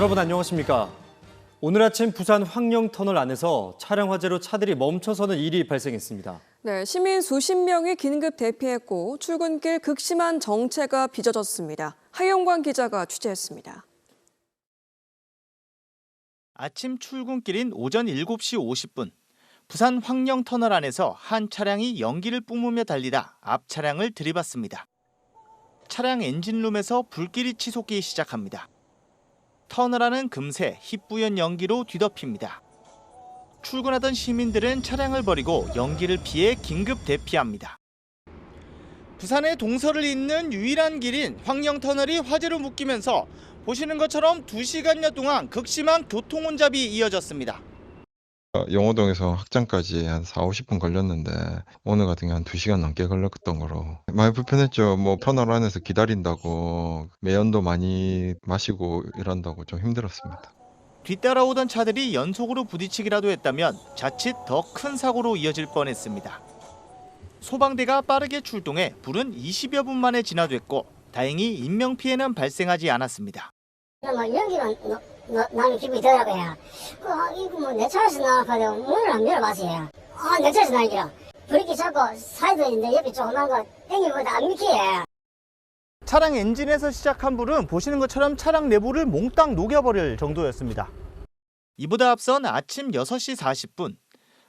여러분 안녕하십니까? 오늘 아침 부산 황령터널 안에서 차량 화재로 차들이 멈춰서는 일이 발생했습니다. 네, 시민 수십 명이 긴급 대피했고 출근길 극심한 정체가 빚어졌습니다. 하영광 기자가 취재했습니다. 아침 출근길인 오전 7시 50분. 부산 황령터널 안에서 한 차량이 연기를 뿜으며 달리다 앞 차량을 들이받습니다. 차량 엔진룸에서 불길이 치솟기 시작합니다. 터널 안은 금세 희뿌연 연기로 뒤덮입니다. 출근하던 시민들은 차량을 버리고 연기를 피해 긴급 대피합니다. 부산의 동서를 잇는 유일한 길인 황령터널이 화재로 묶이면서 보시는 것처럼 2시간여 동안 극심한 교통 혼잡이 이어졌습니다. 용호동에서 확장까지 한 40-50분 걸렸는데 오늘 같은 경우 한 2시간 넘게 걸렸던 거로 많이 불편했죠. 터널 안에서 기다린다고 매연도 많이 마시고 이런다고 좀 힘들었습니다. 뒤따라오던 차들이 연속으로 부딪히기라도 했다면 자칫 더 큰 사고로 이어질 뻔했습니다. 소방대가 빠르게 출동해 불은 20여 분 만에 진화됐고 다행히 인명피해는 발생하지 않았습니다. 연기가 나는 기분이 더라고요. 이거 내 차에서 나가서 문을 안 열어봤어요. 내 차에서 나기라. 브레이크 잡고 사이드인데 옆에 조그만 거 땡기보다 안 미키해. 차량 엔진에서 시작한 불은 보시는 것처럼 차량 내부를 몽땅 녹여버릴 정도였습니다. 이보다 앞선 아침 6시 40분,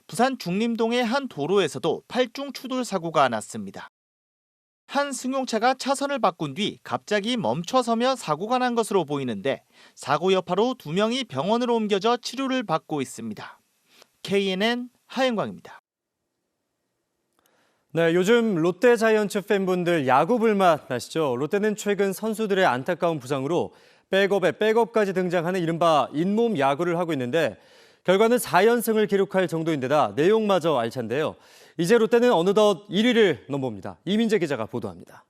부산 중림동의 한 도로에서도 8중 추돌 사고가 났습니다. 한 승용차가 차선을 바꾼 뒤 갑자기 멈춰서며 사고가 난 것으로 보이는데 사고 여파로 2명이 병원으로 옮겨져 치료를 받고 있습니다. KNN 하영광입니다. 네, 요즘 롯데 자이언츠 팬분들 야구 불맛 나시죠? 롯데는 최근 선수들의 안타까운 부상으로 백업에 백업까지 등장하는 이른바 잇몸 야구를 하고 있는데 결과는 4연승을 기록할 정도인데다 내용마저 알찬데요. 이제 롯데는 어느덧 1위를 넘봅니다. 이민재 기자가 보도합니다.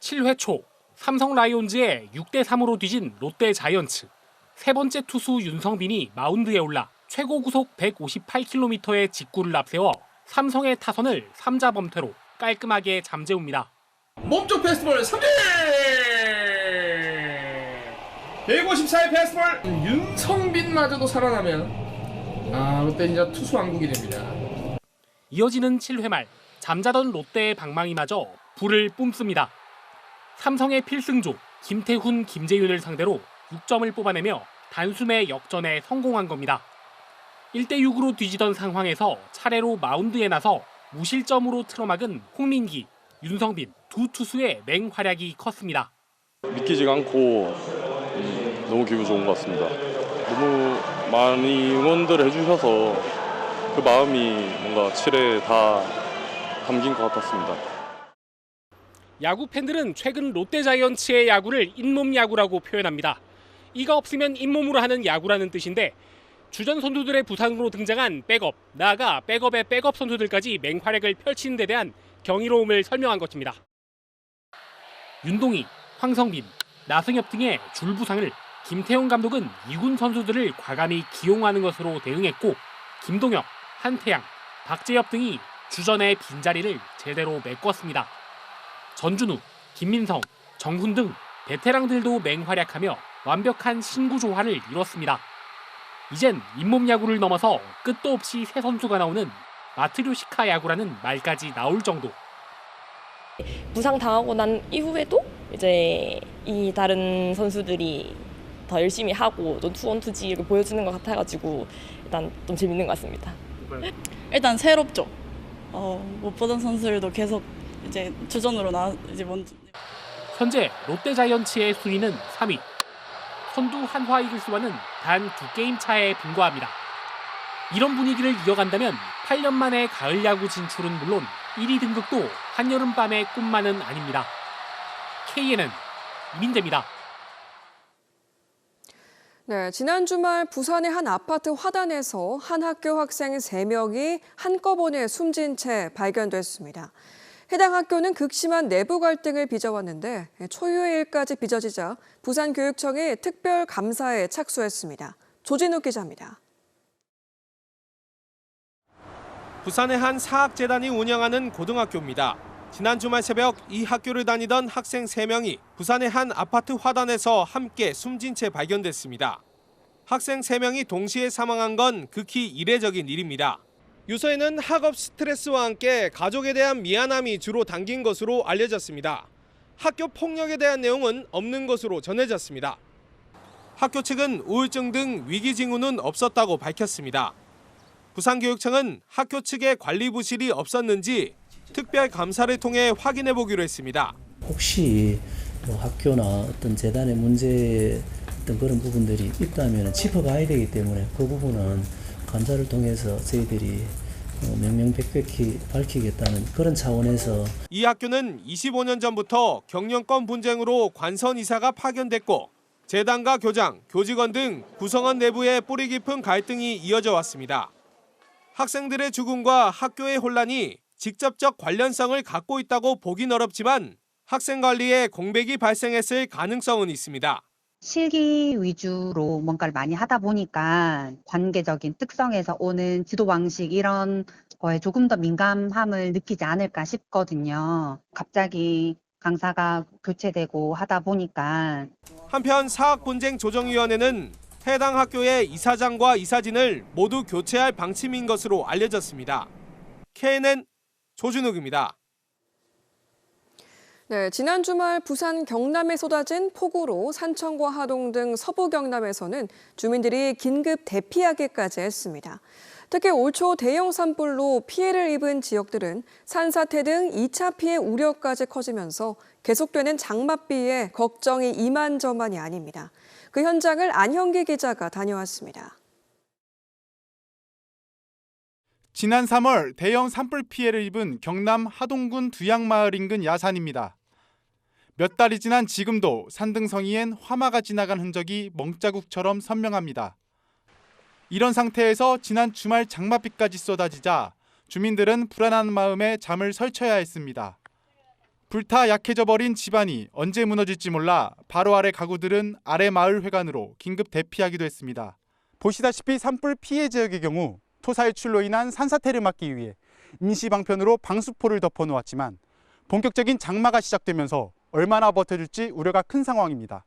7회 초 삼성 라이온즈에 6대3으로 뒤진 롯데 자이언츠. 세 번째 투수 윤성빈이 마운드에 올라 최고 구속 158km의 직구를 앞세워 삼성의 타선을 3자 범퇴로 깔끔하게 잠재웁니다. 몸쪽 패스트볼 3진! 154의 패스트볼! 윤성빈마저도 살아나면 롯데 진짜 투수 왕국이 됩니다. 이어지는 7회 말 잠자던 롯데의 방망이마저 불을 뿜습니다. 삼성의 필승조 김태훈, 김재윤을 상대로 6점을 뽑아내며 단숨에 역전에 성공한 겁니다. 1대6으로 뒤지던 상황에서 차례로 마운드에 나서 무실점으로 틀어막은 홍민기, 윤성빈 두 투수의 맹활약이 컸습니다. 믿기지가 않고 너무 기분 좋은 것 같습니다. 너무 많이 응원들 해주셔서 그 마음이 뭔가 7회에 다 담긴 것 같았습니다. 야구 팬들은 최근 롯데 자이언츠의 야구를 잇몸 야구라고 표현합니다. 이가 없으면 잇몸으로 하는 야구라는 뜻인데 주전 선수들의 부상으로 등장한 백업, 나아가 백업의 백업 선수들까지 맹활약을 펼치는 데 대한 경이로움을 설명한 것입니다. 윤동희, 황성빈, 나승엽 등의 줄부상을 김태형 감독은 2군 선수들을 과감히 기용하는 것으로 대응했고 김동혁, 한태양, 박재엽 등이 주전의 빈자리를 제대로 메꿨습니다. 전준우, 김민성, 정훈 등 베테랑들도 맹활약하며 완벽한 신구 조화를 이뤘습니다. 이젠 잇몸 야구를 넘어서 끝도 없이 새 선수가 나오는 마트료시카 야구라는 말까지 나올 정도. 부상 당하고 난 이후에도 이제 이 다른 선수들이 더 열심히 하고 또 투원투지를 보여주는 것 같아가지고 일단 좀 재밌는 것 같습니다. 일단 새롭죠. 못 보던 선수들도 계속 이제 주전으로 이제 먼저. 현재 롯데 자이언츠의 순위는 3위. 선두 한화 이글스와는 단 2게임 차에 불과합니다. 이런 분위기를 이어간다면 8년 만에 가을 야구 진출은 물론 1위 등극도 한여름밤의 꿈만은 아닙니다. KNN 이민재입니다. 네, 지난 주말 부산의 한 아파트 화단에서 한 학교 학생 3명이 한꺼번에 숨진 채 발견됐습니다. 해당 학교는 극심한 내부 갈등을 빚어왔는데 초유의 일까지 빚어지자 부산교육청이 특별 감사에 착수했습니다. 조진욱 기자입니다. 부산의 한 사학재단이 운영하는 고등학교입니다. 지난 주말 새벽 이 학교를 다니던 학생 3명이 부산의 한 아파트 화단에서 함께 숨진 채 발견됐습니다. 학생 3명이 동시에 사망한 건 극히 이례적인 일입니다. 유서에는 학업 스트레스와 함께 가족에 대한 미안함이 주로 담긴 것으로 알려졌습니다. 학교 폭력에 대한 내용은 없는 것으로 전해졌습니다. 학교 측은 우울증 등 위기 징후는 없었다고 밝혔습니다. 부산교육청은 학교 측의 관리 부실이 없었는지 특별 감사를 통해 확인해 보기로 했습니다. 혹시 뭐 학교나 어떤 재단의 문제 어떤 그런 부분들이 있다면 짚어봐야 되기 때문에 그 부분은 감사를 통해서 저희들이 명명백백히 밝히겠다는 그런 차원에서 이 학교는 25년 전부터 경영권 분쟁으로 관선 이사가 파견됐고 재단과 교장, 교직원 등 구성원 내부에 뿌리 깊은 갈등이 이어져 왔습니다. 학생들의 죽음과 학교의 혼란이 직접적 관련성을 갖고 있다고 보긴 어렵지만 학생 관리에 공백이 발생했을 가능성은 있습니다. 실기 위주로 뭔가를 많이 하다 보니까 관계적인 특성에서 오는 지도 방식 이런 거에 조금 더 민감함을 느끼지 않을까 싶거든요. 갑자기 강사가 교체되고 하다 보니까. 한편 사학분쟁조정위원회는 해당 학교의 이사장과 이사진을 모두 교체할 방침인 것으로 알려졌습니다. KNN 조준욱입니다. 네, 지난 주말 부산 경남에 쏟아진 폭우로 산청과 하동 등 서부 경남에서는 주민들이 긴급 대피하기까지 했습니다. 특히 올 초 대형 산불로 피해를 입은 지역들은 산사태 등 2차 피해 우려까지 커지면서 계속되는 장맛비에 걱정이 이만저만이 아닙니다. 그 현장을 안형기 기자가 다녀왔습니다. 지난 3월 대형 산불 피해를 입은 경남 하동군 두양마을 인근 야산입니다. 몇 달이 지난 지금도 산등성이엔 화마가 지나간 흔적이 멍자국처럼 선명합니다. 이런 상태에서 지난 주말 장맛비까지 쏟아지자 주민들은 불안한 마음에 잠을 설쳐야 했습니다. 불타 약해져 버린 집안이 언제 무너질지 몰라 바로 아래 가구들은 아래 마을 회관으로 긴급 대피하기도 했습니다. 보시다시피 산불 피해 지역의 경우 토사 유출로 인한 산사태를 막기 위해 임시방편으로 방수포를 덮어놓았지만 본격적인 장마가 시작되면서 얼마나 버텨줄지 우려가 큰 상황입니다.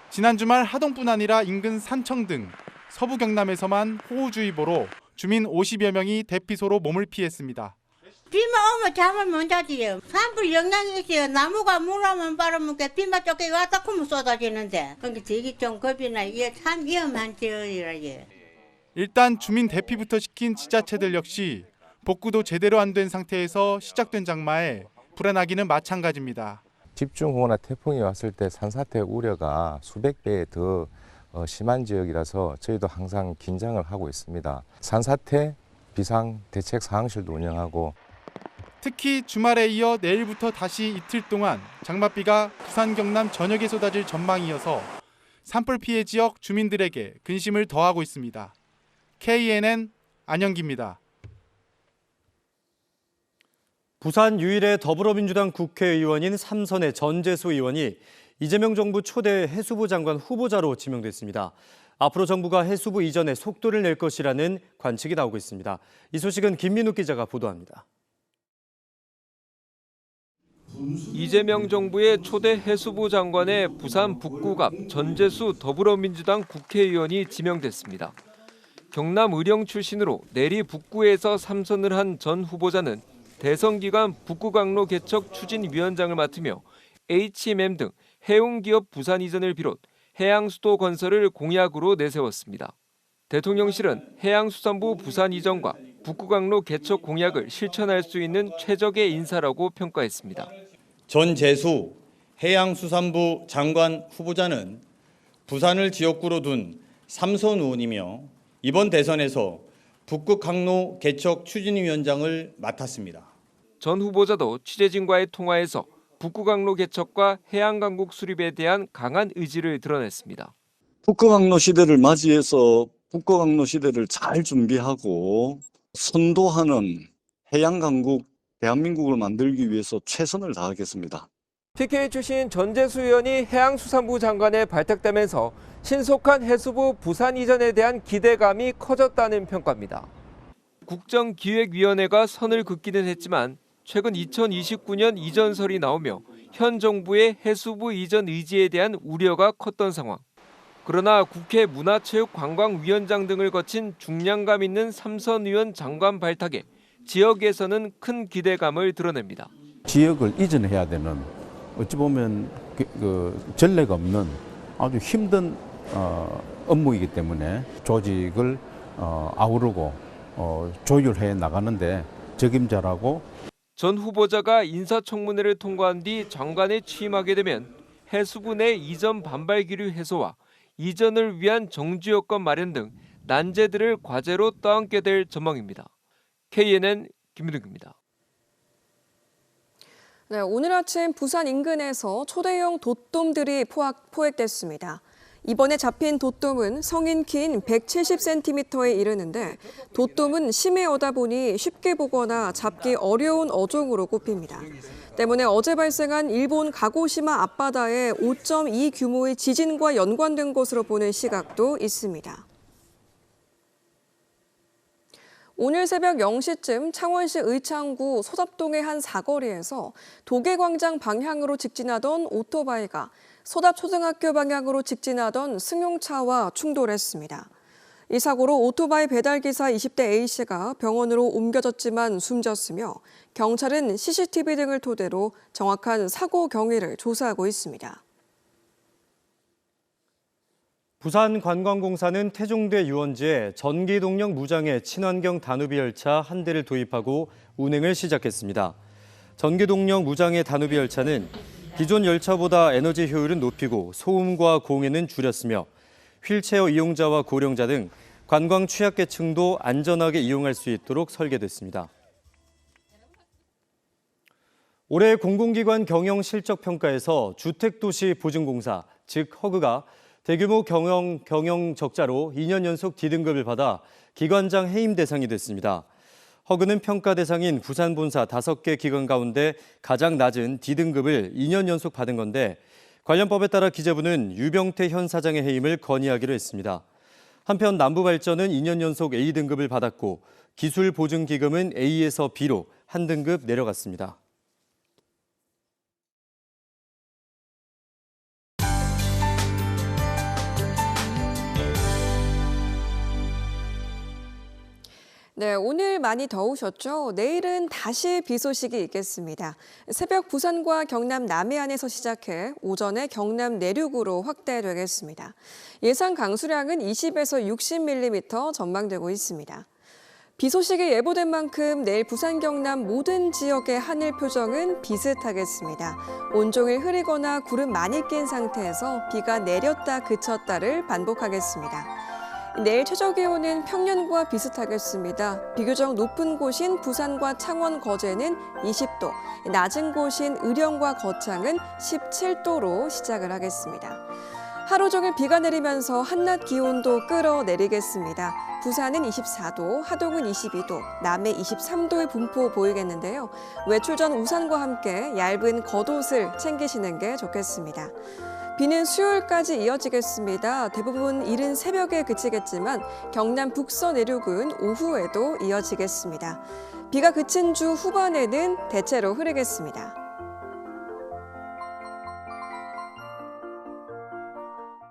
지난 주말 하동뿐 아니라 인근 산청 등 서부 경남에서만 호우주의보로 주민 50여 명이 대피소로 몸을 피했습니다. 비만 오면 잠을 못 자지요. 산불 영향이 있어요. 나무가 물하면 바르면 비만 조금 왔다 크면 쏟아지는데. 그러니까 되게 좀 겁이 나. 이게 참 위험한 지역이라요. 일단 주민 대피부터 시킨 지자체들 역시 복구도 제대로 안 된 상태에서 시작된 장마에 불안하기는 마찬가지입니다. 집중호우나 태풍이 왔을 때 산사태 우려가 수백 배 더 심한 지역이라서 저희도 항상 긴장을 하고 있습니다. 산사태 비상 대책 상황실도 운영하고 특히 주말에 이어 내일부터 다시 이틀 동안 장맛비가 부산 경남 전역에 쏟아질 전망이어서 산불 피해 지역 주민들에게 근심을 더하고 있습니다. KNN 안영기입니다. 부산 유일의 더불어민주당 국회의원인 삼선의 전재수 의원이 이재명 정부 초대 해수부 장관 후보자로 지명됐습니다. 앞으로 정부가 해수부 이전에 속도를 낼 것이라는 관측이 나오고 있습니다. 이 소식은 김민욱 기자가 보도합니다. 이재명 정부의 초대 해수부 장관에 부산 북구갑 전재수 더불어민주당 국회의원이 지명됐습니다. 경남 의령 출신으로 내리 북구에서 3선을 한 전 후보자는 대선 기간 북구강로 개척 추진위원장을 맡으며 HMM 등 해운기업 부산 이전을 비롯 해양수도 건설을 공약으로 내세웠습니다. 대통령실은 해양수산부 부산 이전과 북구강로 개척 공약을 실천할 수 있는 최적의 인사라고 평가했습니다. 전재수 해양수산부 장관 후보자는 부산을 지역구로 둔 삼선 의원이며 이번 대선에서 북구강로 개척 추진위원장을 맡았습니다. 전 후보자도 취재진과의 통화에서 북구강로 개척과 해양강국 수립에 대한 강한 의지를 드러냈습니다. 북구강로 시대를 맞이해서 북구강로 시대를 잘 준비하고 선도하는 해양강국 대한민국을 만들기 위해서 최선을 다하겠습니다. TK 출신 전재수 의원이 해양수산부 장관에 발탁되면서 신속한 해수부 부산 이전에 대한 기대감이 커졌다는 평가입니다. 국정기획위원회가 선을 긋기는 했지만 최근 2029년 이전설이 나오며 현 정부의 해수부 이전 의지에 대한 우려가 컸던 상황. 그러나 국회 문화체육관광위원장 등을 거친 중량감 있는 삼선 의원 장관 발탁에 지역에서는 큰 기대감을 드러냅니다. 지역을 이전해야 되는 어찌 보면 전례가 없는 아주 힘든 업무이기 때문에 조직을 아우르고 조율해 나가는데 적임자라고. 전 후보자가 인사청문회를 통과한 뒤 장관에 취임하게 되면 해수부 내 이전 반발 기류 해소와 이전을 위한 정주 여건 마련 등 난제들을 과제로 떠안게 될 전망입니다. KNN 김민욱입니다. 네, 오늘 아침 부산 인근에서 초대형 돛돔들이 포획됐습니다. 이번에 잡힌 돛돔은 성인 키인 170cm에 이르는데 돛돔은 심해 어다 보니 쉽게 보거나 잡기 어려운 어종으로 꼽힙니다. 때문에 어제 발생한 일본 가고시마 앞바다의 5.2 규모의 지진과 연관된 것으로 보는 시각도 있습니다. 오늘 새벽 0시쯤 창원시 의창구 소답동의 한 사거리에서 도계광장 방향으로 직진하던 오토바이가 소답초등학교 방향으로 직진하던 승용차와 충돌했습니다. 이 사고로 오토바이 배달기사 20대 A씨가 병원으로 옮겨졌지만 숨졌으며 경찰은 CCTV 등을 토대로 정확한 사고 경위를 조사하고 있습니다. 부산관광공사는 태종대 유원지에 전기동력 무장의 친환경 다누비 열차 한 대를 도입하고 운행을 시작했습니다. 전기동력 무장의 다누비 열차는 기존 열차보다 에너지 효율은 높이고 소음과 공해는 줄였으며 휠체어 이용자와 고령자 등 관광 취약계층도 안전하게 이용할 수 있도록 설계됐습니다. 올해 공공기관 경영 실적 평가에서 주택도시보증공사, 즉 허그가 대규모 경영 적자로 2년 연속 D등급을 받아 기관장 해임 대상이 됐습니다. 허그는 평가 대상인 부산 본사 5개 기관 가운데 가장 낮은 D등급을 2년 연속 받은 건데 관련 법에 따라 기재부는 유병태 현 사장의 해임을 건의하기로 했습니다. 한편 남부발전은 2년 연속 A등급을 받았고 기술보증기금은 A에서 B로 한 등급 내려갔습니다. 네, 오늘 많이 더우셨죠? 내일은 다시 비 소식이 있겠습니다. 새벽 부산과 경남 남해안에서 시작해 오전에 경남 내륙으로 확대되겠습니다. 예상 강수량은 20에서 60mm 전망되고 있습니다. 비 소식이 예보된 만큼 내일 부산 경남 모든 지역의 하늘 표정은 비슷하겠습니다. 온종일 흐리거나 구름 많이 낀 상태에서 비가 내렸다 그쳤다를 반복하겠습니다. 내일 최저기온은 평년과 비슷하겠습니다. 비교적 높은 곳인 부산과 창원, 거제는 20도, 낮은 곳인 의령과 거창은 17도로 시작을 하겠습니다. 하루 종일 비가 내리면서 한낮 기온도 끌어내리겠습니다. 부산은 24도, 하동은 22도, 남해 23도의 분포 보이겠는데요. 외출 전 우산과 함께 얇은 겉옷을 챙기시는 게 좋겠습니다. 비는 수요일까지 이어지겠습니다. 대부분 이른 새벽에 그치겠지만 경남 북서 내륙은 오후에도 이어지겠습니다. 비가 그친 주 후반에는 대체로 흐리겠습니다.